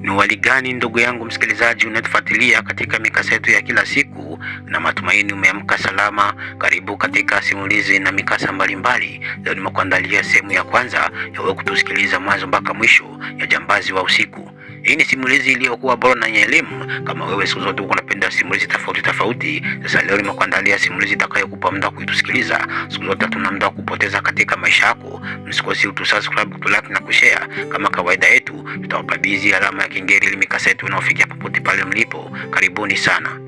Ni wali gani ndugu yangu msikilizaji unatufuatilia katika mikasa yetu ya kila siku, na matumaini umeamka salama. Karibu katika simulizi na mikasa mbalimbali. Leo nimekuandalia sehemu ya kwanza ya wewe kutusikiliza mwanzo mpaka mwisho ya Jambazi wa Usiku. Hii ni simulizi iliyokuwa bora na yenye elimu. Kama wewe siku zote uko unapenda simulizi tofauti, sasa leo nimekuandalia simulizi itakayokupa muda kuitusikiliza. Siku zote hatuna muda wa kupoteza katika maisha yako. Msikose utusubscribe, kutulike na kushare. Kama kawaida yetu, tutawakabidhi alama ya kengele ili mikasa yetu inaofikia popote pale mlipo. Karibuni sana.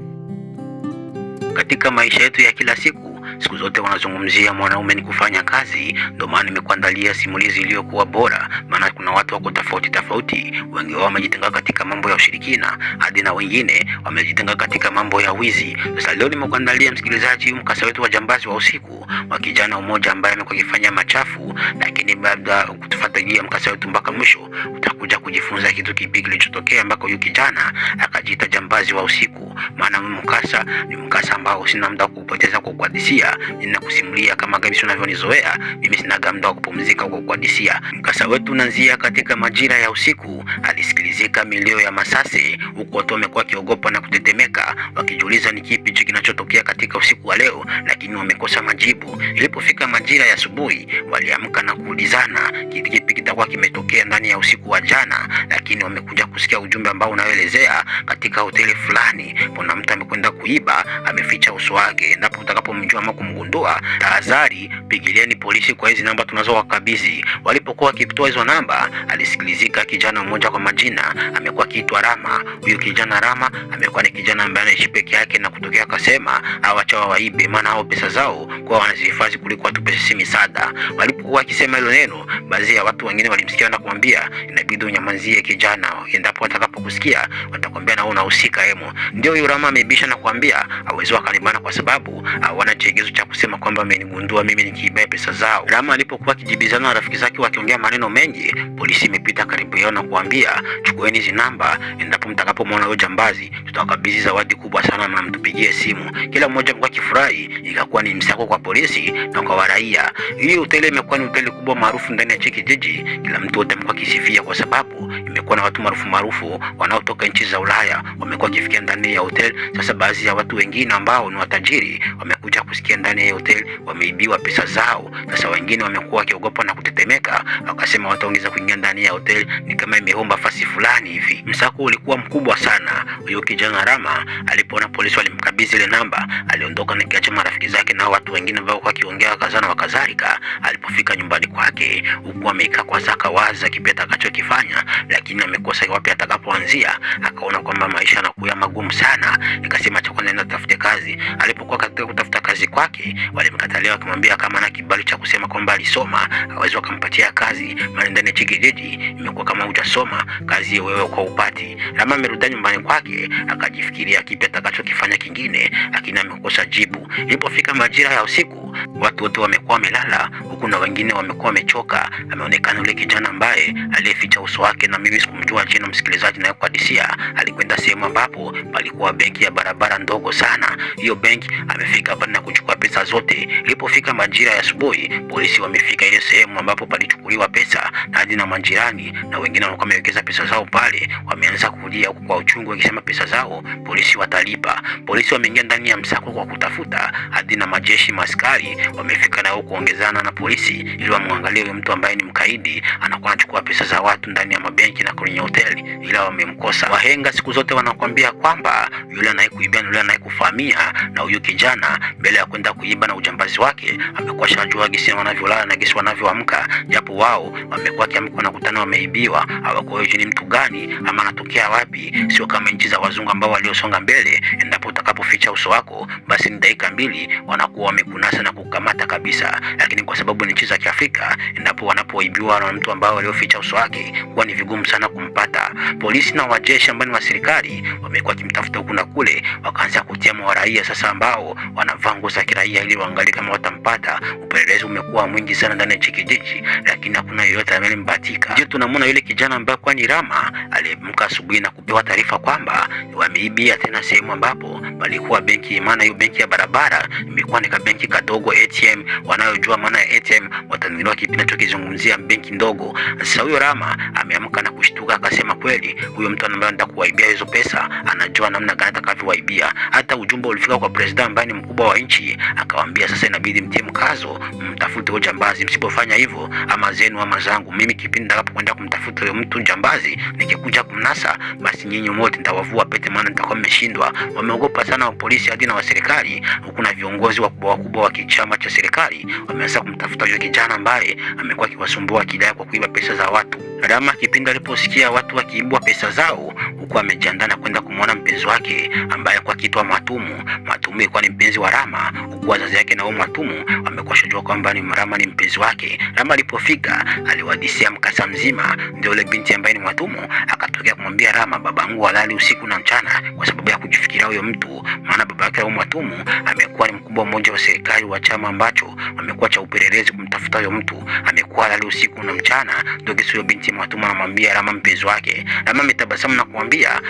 Katika maisha yetu ya kila siku zote wanazungumzia mwanaume ni kufanya kazi. Ndio maana nimekuandalia simulizi iliyokuwa bora, maana kuna watu wako tofauti. Wengi wao wamejitenga katika mambo ya ushirikina, hadi na wengine wamejitenga katika mambo ya wizi. Sasa leo nimekuandalia msikilizaji, mkasa wetu wa Jambazi wa Usiku wa kijana mmoja ambaye amekuwa akifanya machafu, lakini baada kutufuatilia mkasa wetu mpaka mwisho utakuja kujifunza kitu kipi kilichotokea ambako huyu kijana akajiita Jambazi wa Usiku. Maana mkasa ni mkasa ambao sina muda kupoteza kwa kuhadisia, ninakusimulia kama kabisa unavyonizoea. Mimi sina muda wa kupumzika kwa kuhadisia. Mkasa wetu unaanzia katika majira ya usiku. Alisikilizika milio ya masasi, huku watu wamekuwa wakiogopa na kutetemeka, wakijiuliza ni kipi hicho kinachotokea katika usiku wa leo, lakini wamekosa majibu. Ilipofika majira ya asubuhi, waliamka na kuulizana kipi kitakuwa kimetokea ndani ya usiku wa jana, lakini wamekuja kusikia ujumbe ambao unaelezea katika hoteli fulani kuna mtu amekwenda kuiba, ameficha uso wake. Endapo utakapomjua ama kumgundua, tahadhari, pigilieni polisi kwa hizi namba tunazowakabidhi. Walipokuwa wakitoa hizo namba, alisikilizika kijana mmoja kwa majina amekuwa akiitwa Rama. Huyu kijana Rama amekuwa ni kijana ambaye anaishi peke yake, na kutokea akasema hawachawa waibe, maana hao pesa zao kwa wanazihifadhi kuliko watu pesa si misaada. Walipokuwa akisema hilo neno, baadhi ya watu wengine walimsikia na kumwambia inabidi unyamazie kijana, endapo watakapokusikia watakwambia na wewe unahusika hemo. Ndio huyu Rama amebisha na kuambia hawezi wakalimana kwa sababu hawana chegezo cha kusema kwamba amenigundua mimi nikiiba pesa zao. Rama alipokuwa akijibizana na rafiki zake wakiongea maneno mengi, polisi imepita karibu yao na kuambia chukueni hizi namba, endapo mtakapomwona huyo jambazi tutawakabidhi zawadi kubwa sana na mtupigie simu. Kila mmoja alikuwa akifurahi, ikakuwa ni msako kwa polisi na kwa raia. Hii hoteli imekuwa ni hoteli kubwa maarufu ndani ya kijiji. Kila mtu wote amekuwa akisifia kwa sababu imekuwa na watu maarufu wanaotoka nchi za Ulaya wamekuwa wakifikia ndani ya hoteli. Sasa baadhi ya watu wengine ambao ni watajiri wamekuja kusikia ndani ya hoteli wameibiwa pesa zao. Sasa wengine wamekuwa wakiogopa na kutetemeka, wakasema wataongeza kuingia ndani ya hoteli, ni kama imeomba fasi fulani hivi. Msako ulikuwa mkubwa sana. Huyo kijana Rama alipoona polisi walimkabidhi ile namba, aliondoka na kiacha marafiki zake na watu wengine ambao wakiongea kazana wakazalika. Alipofika nyumbani kwake, huku amekaa kwa zaka waza kipi atakachokifanya, lakini amekosa wapi atakapoanzia. Akaona kwamba maisha yanakuwa magumu sana, nikasema cha kwanza nenda tafute kazi. Alipokuwa katika kutafuta kazi kwake, walimkatalia wakimwambia kama ana kibali cha kusema kwamba alisoma hawezi wakampatia kazi, maana ndani ya kijiji imekuwa kama hujasoma kazi wewe kwa upati. Rama amerudi nyumbani kwake, akajifikiria kipi atakachokifanya kingine, lakini amekosa jibu. Ilipofika majira ya usiku, watu wote wamekuwa wamelala, huku na wengine wamekuwa wamechoka. Ameonekana yule kijana ambaye aliyeficha uso wake, na mimi sikumjua jina msikilizaji, na kuhadisia alikwenda sehemu ambapo palikuwa benki ya barabara ndogo sana. Hiyo benki amefika hapa na kuchukua pesa zote. Ilipofika majira ya asubuhi, polisi wamefika ile sehemu ambapo palichukuliwa pesa, na hadi na majirani na wengine walikuwa wamewekeza pesa zao pale wameanza kulia huko kwa uchungu, wakisema pesa zao polisi watalipa. Polisi wameingia ndani ya msako kwa kutafuta, hadi na majeshi maskari wamefika na huko kuongezana na polisi ili wamwangalie huyo mtu ambaye ni mkaidi anakuwa anachukua pesa za watu ndani ya mabenki na kwenye hoteli, ila wamemkosa. Wahenga siku zote wanakuambia kwamba yule anayekuibia yule anayekufahamia, na huyu kijana mbele ya kwenda kuiba na ujambazi wake amekuwa shajua gisi wanavyolala na gisi wanavyoamka, japo wao wamekuwa kiamka na kutana wameibiwa, hawakujui ni mtu gani ama anatokea wapi. Sio kama nchi za wazungu ambao waliosonga mbele, endapo utakapoficha uso wako basi ni dakika mbili wanakuwa wamekunasa na kukamata kabisa. Lakini kwa sababu ni nchi za Kiafrika, endapo wanapoibiwa na mtu ambao walioficha uso wake, huwa ni vigumu sana kumpata. Polisi na wajeshi ambao ni wa serikali wamekuwa kimtafuta huku na kule, wakaanza kutia mwa raia sasa ambao wanavaa nguo za kiraia ili waangalie kama watampata. Upelelezi umekuwa mwingi sana ndani ya kijiji, lakini hakuna yeyote amembahatika. Je, tunamwona yule kijana ambaye kwa ni Rama aliamka asubuhi na kupewa taarifa kwamba wameibia tena sehemu ambapo palikuwa benki. Maana hiyo benki ya barabara imekuwa ni benki kadogo ATM. Wanayojua maana ya ATM watanunuliwa kipindi anachokizungumzia benki ndogo. Sasa huyo Rama ameamka na kushtuka, akasema kweli huyo mtu ambaye anataka kuwaibia hizo pesa anajua namna gani atakavyowaibia. Hata ujumbe ulifika kwa president ambaye ni mkubwa wa nchi, akawaambia sasa inabidi mtie mkazo, mtafute huyo jambazi, msipofanya hivyo ama zenu ama zangu, mimi kipindi nitakapokwenda kumtafuta huyo mtu jambazi, nikikuja kumnasa, basi nyinyi wote nitawavua pete, maana nitakuwa mmeshindwa. Wameogopa sana wa polisi hadi na wa serikali, huku na viongozi wakubwa wa kichama cha serikali wameanza kumtafuta huyo kijana ambaye amekuwa akiwasumbua akidai kwa kuiba pesa za watu. Rama kipindi aliposikia watu wakiibwa pesa zao, huku amejiandaa na kwenda kumwona mpenzi wake ambaye kwa kitwa Mwatumu. Mwatumu ilikuwa ni mpenzi wa Rama, huku wazazi yake na Mwatumu wamekuwa shujua kwamba ni Rama ni mpenzi wake. Rama alipofika aliwadisia mkasa mzima, ndio yule binti ambaye ni Mwatumu akatokea kumwambia Rama, babangu halali usiku na mchana kwa sababu ya kujifikiria huyo mtu, maana baba yake Mwatumu amekuwa ni mkubwa mmoja wa serikali wa chama ambacho amekuwa cha upelelezi kumtafuta huyo mtu, amekuwa halali usiku na mchana. Ndio kesi huyo binti Mwatumu anamwambia Rama mpenzi wake. Rama ametabasamu na kumwambia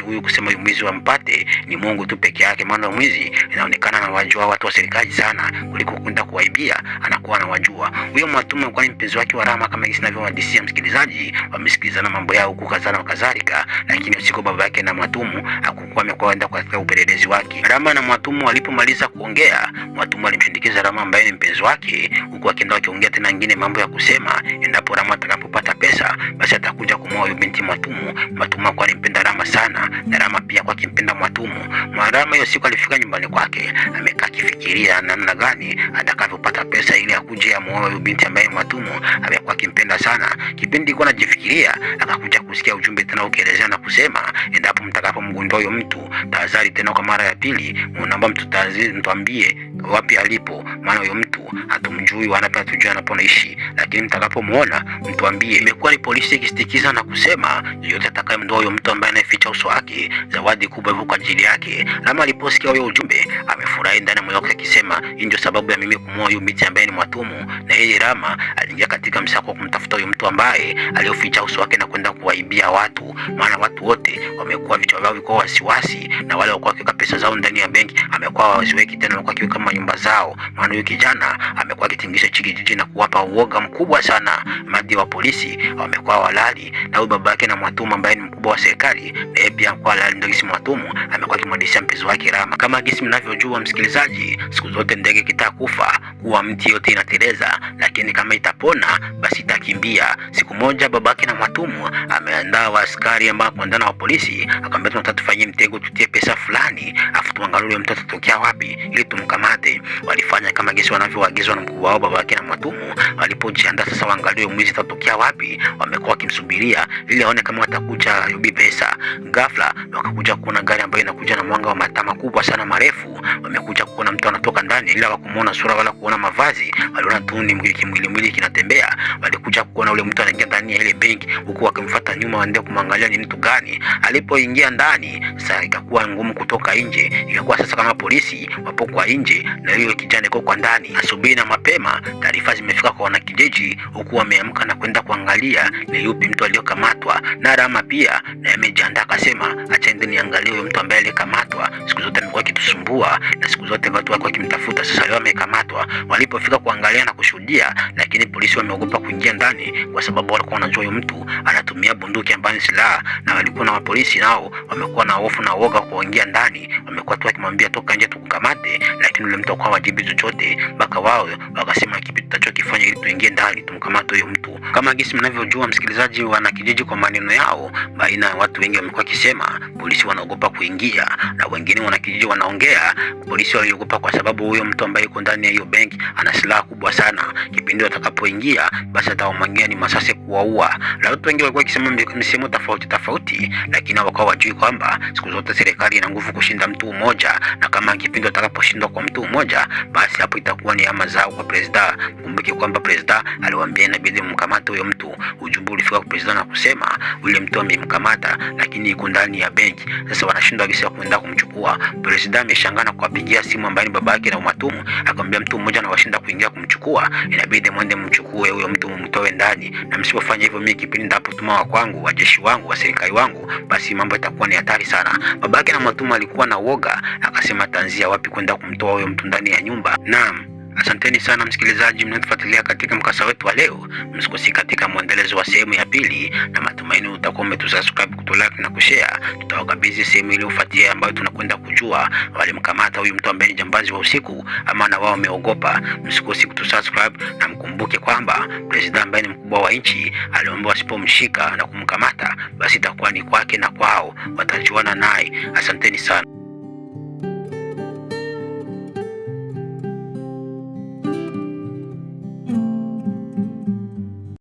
huyu kusema huyu mwizi wampate ni Mungu tu peke yake, maana mwizi inaonekana anawajua watu wa serikali sana kuliko kwenda kuwaibia, anakuwa anawajua. Huyo Mwatumu alikuwa ni mpenzi wake wa Rama kama jinsi ninavyowadisia msikilizaji. Wamesikilizana mambo yao huko kadhalika kadhalika, lakini usiku baba yake na Mwatumu hakukuwa amekwenda katika upelelezi wake. Rama na Mwatumu walipomaliza kuongea, Mwatumu alimshindikiza Rama ambaye ni mpenzi wake, huku akienda wakiongea tena nyingine mambo ya kusema endapo Rama atakapopata pesa basi atakuja kumwoa huyo binti Mwatumu. Mwatumu alikuwa animpenda Rama sana na Rama pia kwa kimpenda Mwatumu. Rama hiyo siku alifika nyumbani kwake, amekaa akifikiria namna gani atakavyopata pesa ili akuje amuoe huyo binti ambaye Mwatumu amekuwa akimpenda sana. Kipindi iko anajifikiria, akakuja kusikia ujumbe tena ukielezea na kusema endapo mtakapomgundua huyo mtu, tahadhari tena kwa mara ya pili, naomba mtuambie wapi alipo, maana huyo mtu hatumjui wala pia hatujui anapoishi, lakini mtakapomuona mtuambie. Imekuwa ni polisi ikisitikiza na kusema yote atakayemndoa huyo mtu ambaye anaficha uso wake, zawadi kubwa ipo kwa ajili yake. Rama aliposikia huyo ujumbe amefurahi ndani ya moyo wake, akisema hii ndio sababu ya mimi kumwoa huyo binti ambaye ni Mwatumu. Na yeye Rama aliingia katika msako wa kumtafuta huyo mtu ambaye alioficha uso wake na kwenda kuwaibia watu, maana watu wote wamekuwa vichwa vyao viko wasiwasi, na wale walikuwa wakiweka pesa zao ndani ya benki amekuwa waziweki tena, walikuwa wakiweka kama nyumba zao, maana huyo kijana amekuwa akitingisha kijiji na kuwapa uoga mkubwa sana. Madi wa polisi wamekuwa walali, na huyo baba yake na Mwatumu ambaye ni mkubwa wa serikali na yeye pia kwa halali. Ndio gisi Mwatumu amekuwa akimwadisia mpenzi wake Rama. Kama gisi mnavyojua msikilizaji, siku zote ndege kitakufa kuwa mti yote inateleza, lakini kama itapona basi itakimbia. Siku moja babake na Mwatumu ameandaa askari ambao kuandana wa polisi, akamwambia tunataka tufanyie mtego, tutie pesa fulani afu tuangalie mtu atatokea wapi ili tumkamate. Walifanya kama gesi wanavyoagizwa na mkubwa wao babake na Mwatumu. Walipojiandaa sasa waangalie mwizi atatokea wapi, wamekuwa wakimsubiria ili aone kama watakuja yubi pesa. Ghafla wakakuja kuona gari ambayo inakuja na mwanga wa mataa makubwa sana marefu. Wamekuja kuona mtu anatoka ndani, ila wakumuona sura wala kuona mavazi, waliona tu ni mwili kinatembea. Walikuja kuona ule mtu anaingia ndani ya ile benki, huku wakimfuata nyuma waende kumwangalia ni mtu gani. Alipoingia ndani sasa ikakuwa ngumu kutoka nje, ikakuwa sasa kama polisi wapo kwa nje na yule kijana yuko kwa ndani. Asubuhi na mapema taarifa zimefika kwa wanakijiji, huku wameamka na kwenda kuangalia ni yupi mtu aliyokamatwa. Na Rama pia na amejiandaa akasema acha ende niangalie huyo mtu ambaye alikamatwa, siku zote amekuwa akitusumbua na siku zote watu wako wakimtafuta, sasa leo amekamatwa. Walipofika kuangalia na kushuhudia, lakini polisi wameogopa kuingia ndani kwa sababu walikuwa wanajua huyo mtu anatumia bunduki ambayo ni silaha, na walikuwa na wapolisi nao wamekuwa na hofu na uoga kuingia ndani. Wamekuwa tu wakimwambia toka nje tukukamate, lakini yule mtu akawa hajibu chochote, mpaka wao wakasema kipi tutachokifanya ili tuingie ndani tumkamate huyo mtu. Kama gisi mnavyojua msikilizaji, wana kijiji kwa maneno yao baina ya watu wengi wamekuwa kisema polisi wanaogopa kuingia, na wengine wana kijiji wanaongea polisi waliogopa kwa sababu huyo mtu ambaye yuko ndani ya hiyo benki ana silaha kubwa sana, kipindi atakapoingia basi atawamwagia ni masasi kuwaua. Na watu wengi walikuwa kisema misemo tofauti, lakini wakawa wajui kwamba siku zote serikali ina nguvu kushinda mtu mmoja, na kama kipindi atakaposhindwa kwa mtu mmoja basi hapo itakuwa ni ama zao kwa president. Kumbuke kwamba president aliwaambia inabidi mkamate huyo mtu. Ujumbe ulifika kwa president na kusema yule mtu amemkamata lakini yuko ndani ya benki. Sasa wanashindwa gisi ya kwenda kumchukua. President ameshangaa na kuwapigia simu ambaye babake na Mwatumu, akamwambia mtu mmoja na washinda kuingia kumchukua, inabidi mwende mchukue huyo mtu mtoe ndani, na msipofanya hivyo mimi kipindi ndapotuma wa kwangu wajeshi wangu wa serikali wangu basi mambo itakuwa ni hatari sana. Babake na Mwatumu alikuwa na woga, akasema tanzia wapi kwenda kumtoa huyo mtu ndani ya nyumba. Naam, Asanteni sana msikilizaji mnaotufuatilia katika mkasa wetu wa leo. Msikosi katika mwendelezo wa sehemu ya pili, na matumaini utakuwa umetusubscribe, kutolike na kushare. Tutawakabidhi sehemu iliyofuatia ambayo tunakwenda kujua walimkamata huyu mtu ambaye ni jambazi wa usiku ama na wao wameogopa. Msikosi kutusubscribe, na mkumbuke kwamba president ambaye ni mkubwa wa nchi aliomba wasipomshika na kumkamata basi itakuwa ni kwake na kwao watajuana naye. Asanteni sana.